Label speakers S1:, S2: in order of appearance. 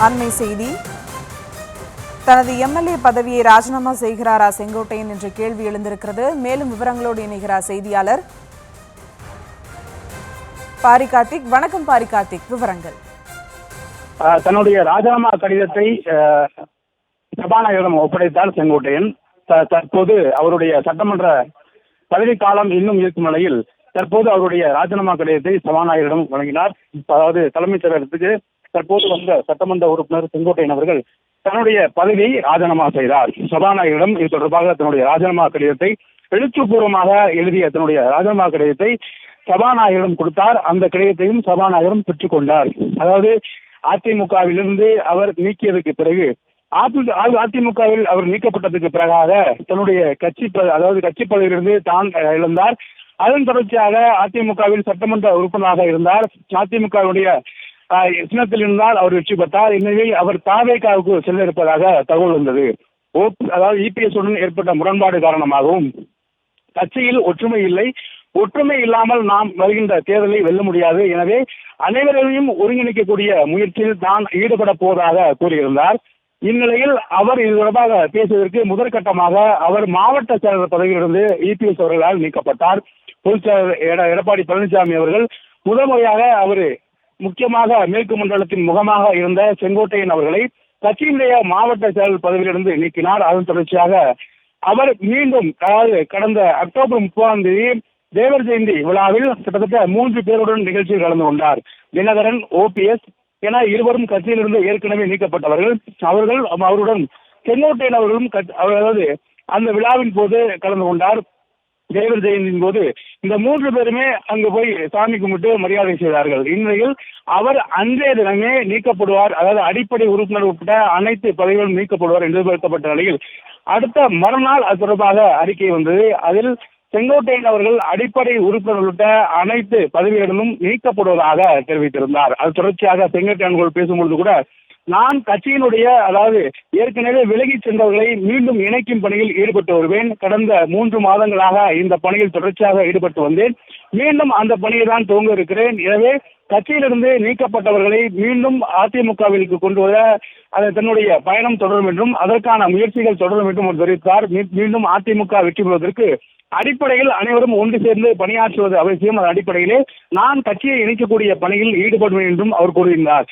S1: அண்மை செய்தி. தனது எம்எல்ஏ பதவியை ராஜினாமா செய்கிறாரா செங்கோட்டையன் என்ற கேள்வி எழுந்திருக்கிறது. மேலும் விவரங்களோடு இணைகிறார் செய்தியாளர் பாரி கார்த்திக். வணக்கம் பாரி கார்த்திக், விவரங்கள்.
S2: தன்னுடைய ராஜினாமா கடிதத்தை சபாநாயகரிடம் ஒப்படைத்தார் செங்கோட்டையன். தற்போது அவருடைய சட்டமன்ற பதவிக்காலம் இன்னும் இருக்கும் நிலையில் தற்போது அவருடைய ராஜினாமா கடிதத்தை சபாநாயகரிடம் வழங்கினார். அதாவது தலைமைச் செயலகத்துக்கு தற்போது வந்த சட்டமன்ற உறுப்பினர் செங்கோட்டையன் அவர்கள் தன்னுடைய பதவியை ராஜினாமா செய்தார். சபாநாயகரிடம் இது தொடர்பாக தன்னுடைய ராஜினாமா கடிதத்தை எழுத்துப்பூர்வமாக எழுதிய தன்னுடைய ராஜினாமா கடிதத்தை சபாநாயகரிடம் கொடுத்தார். அந்த கடிதத்தையும் சபாநாயகரும் பெற்றுக் கொண்டார். அதாவது அதிமுகவிலிருந்து அவர் நீக்கியதுக்கு பிறகு அதிமுகவில் அவர் நீக்கப்பட்டதுக்கு பிறகாக தன்னுடைய கட்சி பதவியிலிருந்து தான் இழந்தார். அதன் தொடர்ச்சியாக அதிமுகவில் சட்டமன்ற உறுப்பினராக இருந்தார். அதிமுகவுடைய சின்னத்தில் இருந்தால் அவர் வெற்றி பெற்றார். இந்நிலையில் அவர் தாவேகாவுக்கு செல்ல இருப்பதாக தகவல் வந்தது. அதாவது இபிஎஸ் உடன் ஏற்பட்ட முரண்பாடு காரணமாகவும் கட்சியில் ஒற்றுமை இல்லை. ஒற்றுமை இல்லாமல் நாம் வருகின்ற தேர்தலை வெல்ல முடியாது. எனவே அனைவரையும் ஒருங்கிணைக்கக்கூடிய முயற்சியில் தான் ஈடுபட போவதாக கூறியிருந்தார். இந்நிலையில் அவர் இது தொடர்பாக பேசுவதற்கு முதற்கட்டமாக அவர் மாவட்ட செயலர் பதவியிலிருந்து இபிஎஸ் அவர்களால் நீக்கப்பட்டார். பொதுச் செயலர் எடப்பாடி பழனிசாமி அவர்கள் முதன்முறையாக அவர் முக்கியமாக மேற்கு மண்டலத்தின் முகமாக இருந்த செங்கோட்டையன் அவர்களை கட்சியினுடைய மாவட்ட செயலர் பதவியிலிருந்து நீக்கினார். அதன் தொடர்ச்சியாக அவர் மீண்டும் கடந்த அக்டோபர் 30ஆம் தேதி தேவர் ஜெயந்தி விழாவில் கிட்டத்தட்ட 3 பேருடன் நிகழ்ச்சியில் கலந்து கொண்டார். தினகரன், ஓபிஎஸ் என இருவரும் கட்சியிலிருந்து ஏற்கனவே நீக்கப்பட்டவர்கள். அவருடன் செங்கோட்டையன் அவர்களும் அதாவது அந்த விழாவின் போது கலந்து கொண்டார். தேவர் ஜெயந்தியின் போது இந்த 3 பேருமே அங்கு போய் சாமி கும்பிட்டு மரியாதை செய்தார்கள். இந்நிலையில் அவர் அன்றைய தினமே நீக்கப்படுவார். அதாவது அடிப்படை உறுப்பினர் உட்பட அனைத்து பதவிகளும் நீக்கப்படுவார் என்று எதிர்பார்க்கப்பட்ட நிலையில் அடுத்த மறுநாள் அது தொடர்பாக அறிக்கை வந்தது. அதில் செங்கோட்டையன் அவர்கள் அடிப்படை உறுப்பினர் உள்ளிட்ட அனைத்து பதவிகளிலும் நீக்கப்படுவதாக தெரிவித்திருந்தார். அது தொடர்ச்சியாக செங்கோட்டையன் அவர்கள் பேசும்பொழுது கூட நான் கட்சியினுடைய ஏற்கனவே விலகி சென்றவர்களை மீண்டும் இணைக்கும் பணியில் ஈடுபட்டு வருவேன். கடந்த 3 மாதங்களாக இந்த பணியில் தொடர்ச்சியாக ஈடுபட்டு வந்தேன். மீண்டும் அந்த பணியை தான் துவங்க இருக்கிறேன். எனவே கட்சியிலிருந்து நீக்கப்பட்டவர்களை மீண்டும் அதிமுகவிற்கு கொண்டு வர தன்னுடைய பயணம் தொடரும் என்றும் அதற்கான முயற்சிகள் தொடரும் என்றும் அவர் தெரிவித்தார். மீண்டும் அதிமுக வெற்றி பெறுவதற்கு அடிப்படையில் அனைவரும் ஒன்று சேர்ந்து பணியாற்றுவது அவசியம். அதன் அடிப்படையிலே நான் கட்சியை இணைக்கக்கூடிய பணியில் ஈடுபடுவேன் என்றும் அவர் கூறியிருந்தார்.